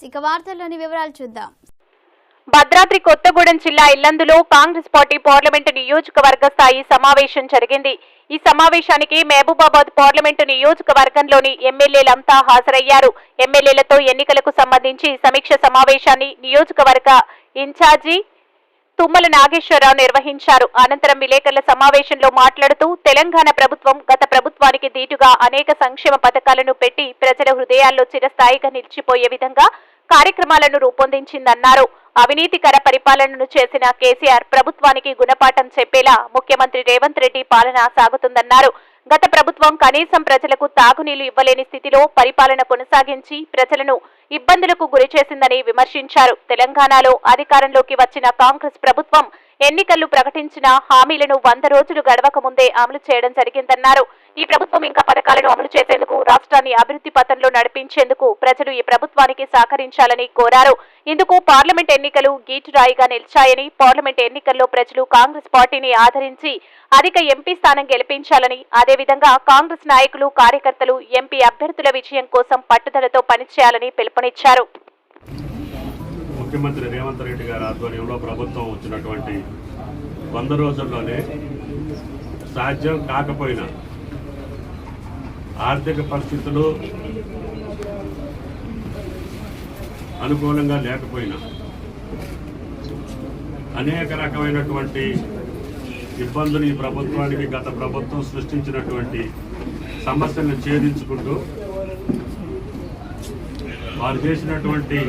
ఇక వార్తల్లోని వివరాలు చూద్దాం. భద్రాద్రి కొత్తగూడెం జిల్లా ఇల్లందులో కాంగ్రెస్ పార్టీ పార్లమెంటు నియోజకవర్గ స్థాయి సమావేశం జరిగింది. ఈ సమావేశానికి మహబూబాబాద్ పార్లమెంటు నియోజకవర్గంలోని ఎమ్మెల్యేలంతా హాజరయ్యారు. ఎమ్మెల్యేలతో ఎన్నికలకు సంబంధించి సమీక్ష సమావేశాన్ని నియోజకవర్గ ఇన్ఛార్జి తుమ్మల నాగేశ్వరరావు నిర్వహించారు. అనంతరం విలేకరుల సమావేశంలో మాట్లాడుతూ తెలంగాణ ప్రభుత్వం గత ప్రభుత్వానికి దీటుగా అనేక సంక్షేమ పథకాలను పెట్టి ప్రజల హృదయాల్లో చిరస్థాయిగా నిలిచిపోయే విధంగా కార్యక్రమాలను రూపొందించిందన్నారు. అవినీతికర పరిపాలనను చేసిన కేసీఆర్ ప్రభుత్వానికి గుణపాఠం చెప్పేలా ముఖ్యమంత్రి రేవంత్ రెడ్డి పాలన సాగుతుందన్నారు. గత ప్రభుత్వం కనీసం ప్రజలకు తాగునీళ్లు ఇవ్వలేని స్థితిలో పరిపాలన కొనసాగించి ప్రజలను ఇబ్బందులకు గురిచేసిందని విమర్శించారు. తెలంగాణలో అధికారంలోకి వచ్చిన కాంగ్రెస్ ప్రభుత్వం ఎన్నికల్లో ప్రకటించిన హామీలను 100 రోజులు గడవక ముందే అమలు చేయడం జరిగిందన్నారు. ఈ ప్రభుత్వం ఇంకా పథకాలను అమలు చేసేందుకు రాష్ట్రాన్ని అభివృద్ధి పథంలో నడిపించేందుకు ప్రజలు ఈ ప్రభుత్వానికి సహకరించాలని కోరారు. ఇందుకు పార్లమెంట్ ఎన్నికలు గీటురాయిగా నిలిచాయని, పార్లమెంట్ ఎన్నికల్లో ప్రజలు కాంగ్రెస్ పార్టీని ఆదరించి అధిక ఎంపీ స్థానం గెలిపించాలని, అదేవిధంగా కాంగ్రెస్ నాయకులు కార్యకర్తలు ఎంపీ అభ్యర్థుల విజయం కోసం పట్టుదలతో పనిచేయాలని పిలుపునిచ్చారు. ముఖ్యమంత్రి రేవంత్ రెడ్డి గారి ఆధ్వర్యంలో ప్రభుత్వం వచ్చినటువంటి 100 రోజుల్లోనే సాధ్యం కాకపోయినా ఆర్థిక పరిస్థితులు అనుకూలంగా లేకపోయినా అనేక రకమైనటువంటి ఇబ్బందులు ఈ ప్రభుత్వానికి గత ప్రభుత్వం సృష్టించినటువంటి సమస్యలను ఛేదించుకుంటూ వారు చేసినటువంటి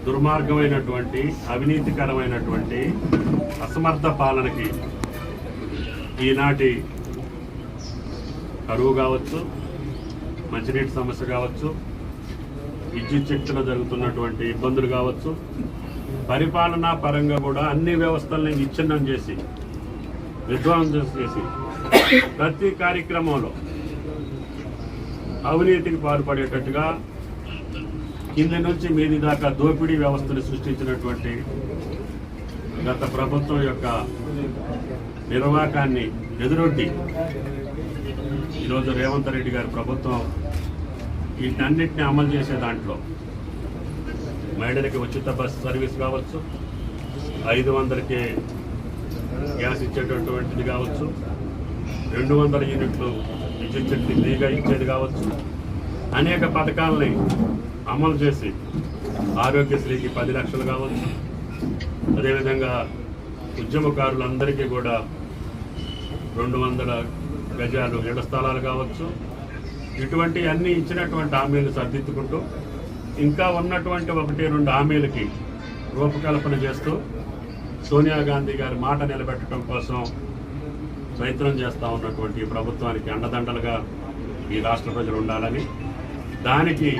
దుర్మార్గమైనటువంటి అవినీతికరమైనటువంటి అసమర్థ పాలనకి ఈనాటి కరువు కావచ్చు, మంచినీటి సమస్య కావచ్చు, విద్యుత్ శక్తిలో జరుగుతున్నటువంటి ఇబ్బందులు కావచ్చు, పరిపాలనా పరంగా కూడా అన్ని వ్యవస్థల్ని విచ్ఛిన్నం చేసి విధ్వంసం చేసి ప్రతి కార్యక్రమంలో అవినీతికి పాల్పడేటట్టుగా కింద నుంచి మీది దాకా దోపిడీ వ్యవస్థను సృష్టించినటువంటి గత ప్రభుత్వం యొక్క నిర్వాకాన్ని ఎదురొడ్డి ఈరోజు రేవంత్ రెడ్డి గారి ప్రభుత్వం వీటన్నిటిని అమలు చేసే దాంట్లో మహిళలకి ఉచిత బస్సు సర్వీస్ కావచ్చు, 500కి గ్యాస్ ఇచ్చేటటువంటిది కావచ్చు, 200 యూనిట్లు విద్యుత్ శక్తి ఫ్రీగా ఇచ్చేది కావచ్చు, అనేక పథకాలని అమలు చేసి ఆరోగ్యశ్రీకి 10 లక్షలు కావచ్చు, అదేవిధంగా ఉద్యమకారులందరికీ కూడా 200 గజాలు ఇళ్ల స్థలాలు కావచ్చు, ఇటువంటి అన్ని ఇచ్చినటువంటి హామీలు సర్దిద్దుకుంటూ ఇంకా ఉన్నటువంటి 1-2 హామీలకి రూపకల్పన చేస్తూ సోనియా గాంధీ గారి మాట నిలబెట్టడం కోసం ప్రయత్నం చేస్తూ ఉన్నటువంటి ప్రభుత్వానికి అండదండలుగా ఈ రాష్ట్ర ప్రజలు ఉండాలని, దానికి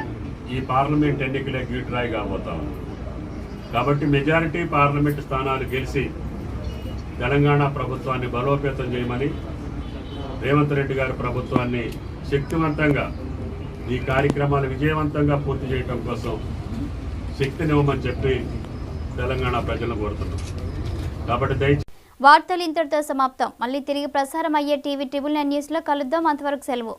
ఈ పార్లమెంట్ ఎన్నికలే గీటురాయి కాబోతా ఉంది. కాబట్టి మెజారిటీ పార్లమెంటు స్థానాలు గెలిచి తెలంగాణ ప్రభుత్వాన్ని బలోపేతం చేయమని, రేవంత్ రెడ్డి గారి ప్రభుత్వాన్ని శక్తివంతంగా ఈ కార్యక్రమాలు విజయవంతంగా పూర్తి చేయడం కోసం శక్తినివ్వమని చెప్పి తెలంగాణ ప్రజలను కోరుతున్నాం. కాబట్టి దయచేసి వార్తలు ఇంతటితో సమాప్తం. మళ్ళీ తిరిగి ప్రసారం అయ్యే టీవీ 9 న్యూస్లో కలుద్దాం. అంతవరకు సెలవు.